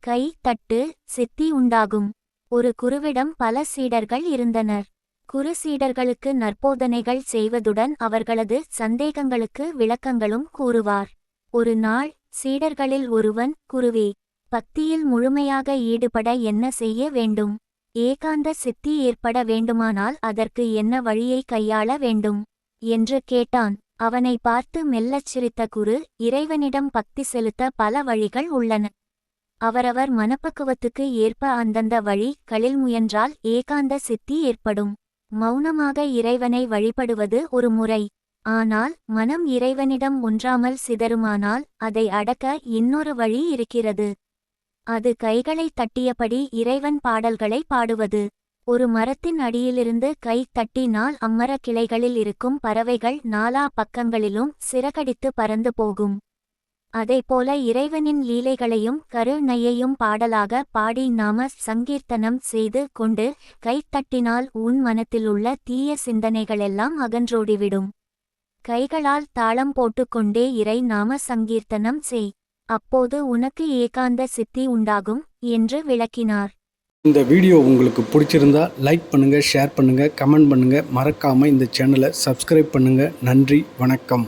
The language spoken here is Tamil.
கை தட்டு சித்தி உண்டாகும். ஒரு குருவிடம் பல சீடர்கள் இருந்தனர். குரு சீடர்களுக்கு நற்போதனைகள் செய்வதுடன் அவர்களது சந்தேகங்களுக்கு விளக்கங்களும் கூறுவார். ஒரு நாள் சீடர்களில் ஒருவன், குருவே, பக்தியில் முழுமையாக ஈடுபட என்ன செய்ய வேண்டும்? ஏகாந்த சித்தி ஏற்பட வேண்டுமானால் அதற்கு என்ன வழியை கையாள வேண்டும் என்று கேட்டான். அவனை பார்த்து மெல்லச் சிரித்த குரு, இறைவனிடம் பக்தி செலுத்த பல வழிகள் உள்ளன. அவரவர் மனப்பக்குவத்துக்கு ஏற்ப அந்தந்த வழிகளில் முயன்றால் ஏகாந்த சித்தி ஏற்படும். மௌனமாக இறைவனை வழிபடுவது ஒரு முறை. ஆனால் மனம் இறைவனிடம் ஒன்றாமல் சிதறுமானால் அதை அடக்க இன்னொரு வழி இருக்கிறது. அது கைகளை தட்டியபடி இறைவன் பாடல்களை பாடுவது. ஒரு மரத்தின் அடியிலிருந்து கை தட்டினால் அம்மர கிளைகளில் இருக்கும் பறவைகள் நாலா பக்கங்களிலும் சிறகடித்து பறந்து போகும். அதைப்போல இறைவனின் லீலைகளையும் கருணையையும் பாடலாக பாடி நாம சங்கீர்த்தனம் செய்து கொண்டு கைத்தட்டினால் உன் மனத்திலுள்ள தீய சிந்தனைகளெல்லாம் அகன்றோடிவிடும். கைகளால் தாளம் போட்டுக்கொண்டே இறை நாம சங்கீர்த்தனம் செய். அப்போது உனக்கு ஏகாந்த சித்தி உண்டாகும் என்று விளக்கினார். இந்த வீடியோ உங்களுக்கு பிடிச்சிருந்தா லைக் பண்ணுங்கள், ஷேர் பண்ணுங்கள், கமெண்ட் பண்ணுங்கள். மறக்காமல் இந்த சேனலை சப்ஸ்கிரைப் பண்ணுங்கள். நன்றி, வணக்கம்.